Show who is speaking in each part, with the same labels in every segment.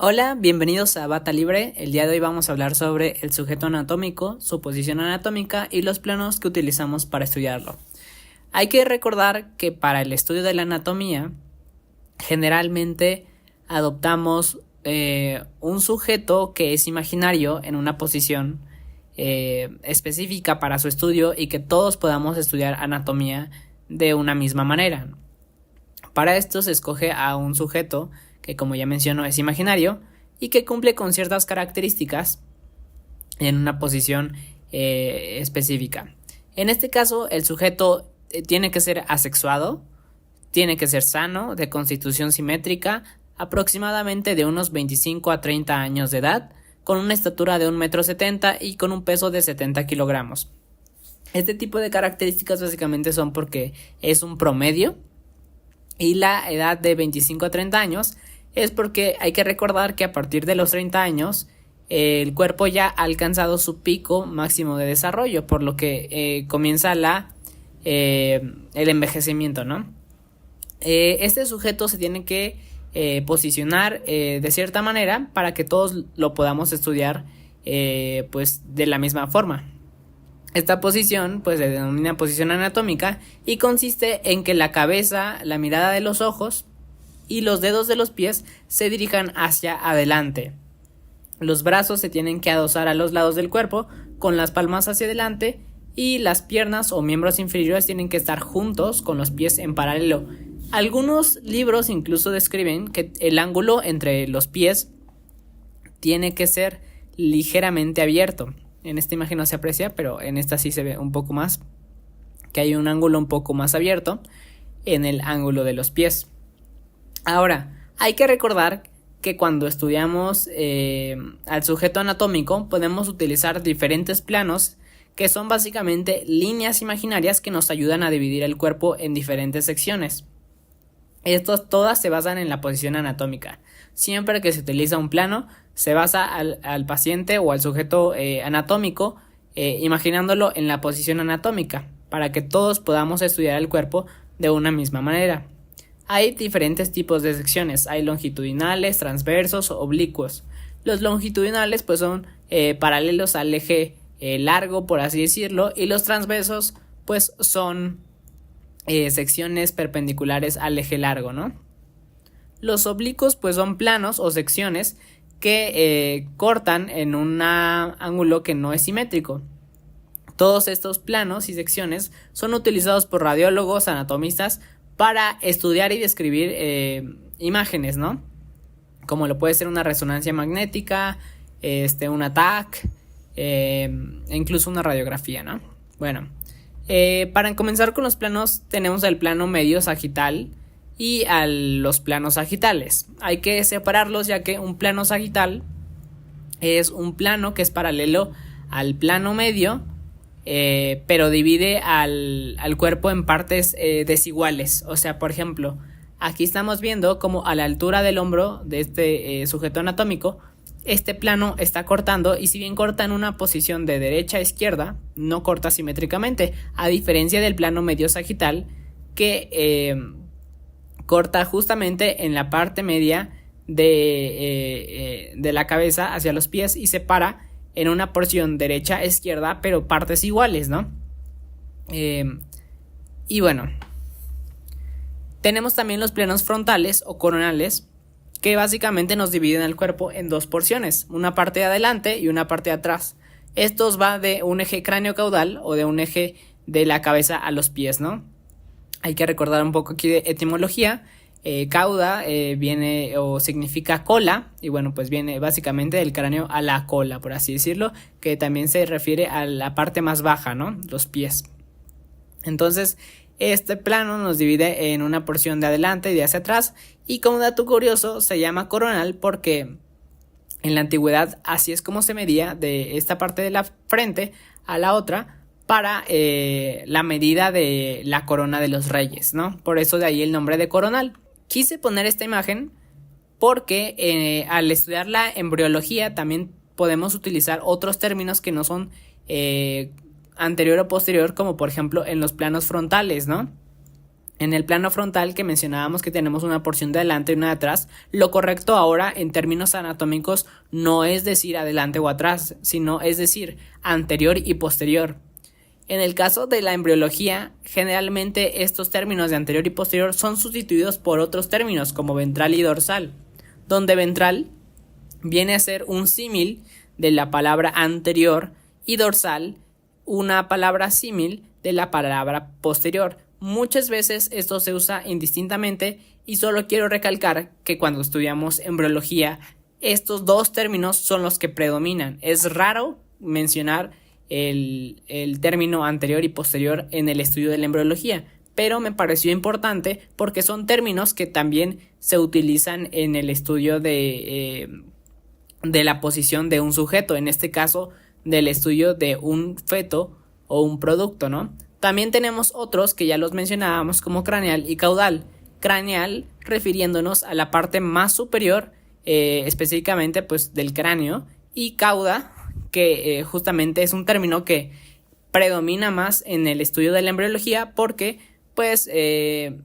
Speaker 1: Hola, bienvenidos a Bata Libre. El día de hoy vamos a hablar sobre el sujeto anatómico, su posición anatómica y los planos que utilizamos para estudiarlo. Hay que recordar que para el estudio de la anatomía, generalmente adoptamos un sujeto que es imaginario en una posición específica para su estudio y que todos podamos estudiar anatomía de una misma manera. Para esto se escoge a un sujeto que, como ya menciono, es imaginario y que cumple con ciertas características en una posición específica. En este caso, el sujeto tiene que ser asexuado, tiene que ser sano, de constitución simétrica, aproximadamente de unos 25 a 30 años de edad, con una estatura de 1,70 m y con un peso de 70 kilogramos. Este tipo de características básicamente son porque es un promedio, y la edad de 25 a 30 años es porque hay que recordar que a partir de los 30 años el cuerpo ya ha alcanzado su pico máximo de desarrollo, por lo que comienza el envejecimiento, ¿no? Este sujeto se tiene que posicionar de cierta manera para que todos lo podamos estudiar pues de la misma forma. Esta posición pues se denomina posición anatómica y consiste en que la cabeza, la mirada de los ojos y los dedos de los pies se dirijan hacia adelante. Los brazos se tienen que adosar a los lados del cuerpo con las palmas hacia adelante y las piernas o miembros inferiores tienen que estar juntos con los pies en paralelo. Algunos libros incluso describen que el ángulo entre los pies tiene que ser ligeramente abierto. En esta imagen no se aprecia, pero en esta sí se ve un poco más, que hay un ángulo un poco más abierto en el ángulo de los pies. Ahora, hay que recordar que cuando estudiamos al sujeto anatómico podemos utilizar diferentes planos que son básicamente líneas imaginarias que nos ayudan a dividir el cuerpo en diferentes secciones. Estas todas se basan en la posición anatómica. Siempre que se utiliza un plano, se basa al paciente o al sujeto anatómico imaginándolo en la posición anatómica para que todos podamos estudiar el cuerpo de una misma manera. Hay diferentes tipos de secciones, hay longitudinales, transversos, oblicuos. Los longitudinales pues son paralelos al eje largo, por así decirlo, y los transversos pues son secciones perpendiculares al eje largo, ¿no? Los oblicuos pues son planos o secciones que cortan en un ángulo que no es simétrico. Todos estos planos y secciones son utilizados por radiólogos, anatomistas para estudiar y describir imágenes, ¿no? Como lo puede ser una resonancia magnética, un TAC, e incluso una radiografía, ¿no? Bueno, para comenzar con los planos tenemos el plano medio sagital y los planos sagitales. Hay que separarlos ya que un plano sagital es un plano que es paralelo al plano medio, pero divide al cuerpo en partes desiguales. O sea, por ejemplo, aquí estamos viendo como a la altura del hombro de este sujeto anatómico, este plano está cortando, y si bien corta en una posición de derecha a izquierda, no corta simétricamente, a diferencia del plano medio sagital que corta justamente en la parte media de la cabeza hacia los pies y separa en una porción derecha a izquierda, pero partes iguales, ¿no? Y bueno, tenemos también los planos frontales o coronales, que básicamente nos dividen el cuerpo en dos porciones, una parte de adelante y una parte de atrás. Estos va de un eje cráneo-caudal o de un eje de la cabeza a los pies, ¿no? Hay que recordar un poco aquí de etimología. Cauda viene o significa cola, y bueno, pues viene básicamente del cráneo a la cola, por así decirlo, que también se refiere a la parte más baja, ¿no? Los pies. Entonces, este plano nos divide en una porción de adelante y de hacia atrás, y como dato curioso se llama coronal porque en la antigüedad así es como se medía de esta parte de la frente a la otra para la medida de la corona de los reyes, ¿no? Por eso de ahí el nombre de coronal. Quise poner esta imagen porque al estudiar la embriología también podemos utilizar otros términos que no son anterior o posterior, como por ejemplo en los planos frontales, ¿no? En el plano frontal, que mencionábamos que tenemos una porción de adelante y una de atrás, lo correcto ahora en términos anatómicos no es decir adelante o atrás, sino es decir anterior y posterior. En el caso de la embriología, generalmente estos términos de anterior y posterior son sustituidos por otros términos como ventral y dorsal, donde ventral viene a ser un símil de la palabra anterior y dorsal una palabra símil de la palabra posterior. Muchas veces esto se usa indistintamente y solo quiero recalcar que cuando estudiamos embriología estos dos términos son los que predominan. Es raro mencionar el término anterior y posterior en el estudio de la embriología, pero me pareció importante porque son términos que también se utilizan en el estudio de la posición de un sujeto, en este caso del estudio de un feto o un producto, ¿no? También tenemos otros que ya los mencionábamos como craneal y caudal. Craneal refiriéndonos a la parte más superior, específicamente pues del cráneo, y cauda, que justamente es un término que predomina más en el estudio de la embriología porque pues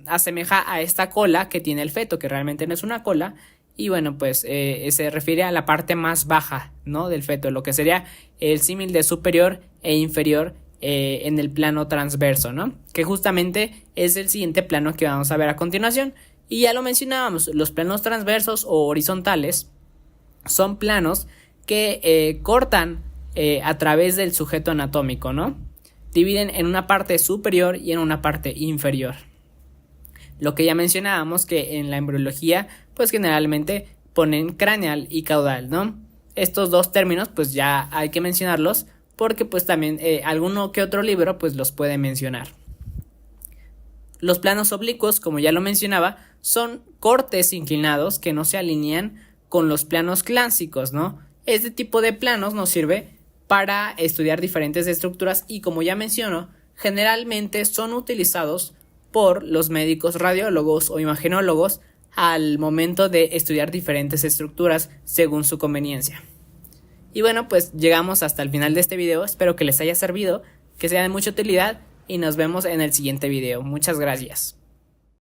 Speaker 1: asemeja a esta cola que tiene el feto, que realmente no es una cola, y bueno pues se refiere a la parte más baja, ¿no?, del feto, lo que sería el símil de superior e inferior en el plano transverso, ¿no?, que justamente es el siguiente plano que vamos a ver a continuación. Y ya lo mencionábamos, los planos transversos o horizontales son planos que cortan a través del sujeto anatómico, ¿no? Dividen en una parte superior y en una parte inferior. Lo que ya mencionábamos que en la embriología pues generalmente ponen craneal y caudal, ¿no? Estos dos términos pues ya hay que mencionarlos porque pues también alguno que otro libro pues los puede mencionar. Los planos oblicuos, como ya lo mencionaba, son cortes inclinados que no se alinean con los planos clásicos, ¿no? Este tipo de planos nos sirve para estudiar diferentes estructuras y, como ya menciono, generalmente son utilizados por los médicos radiólogos o imagenólogos al momento de estudiar diferentes estructuras según su conveniencia. Y bueno, pues llegamos hasta el final de este video. Espero que les haya servido, que sea de mucha utilidad y nos vemos en el siguiente video. Muchas gracias.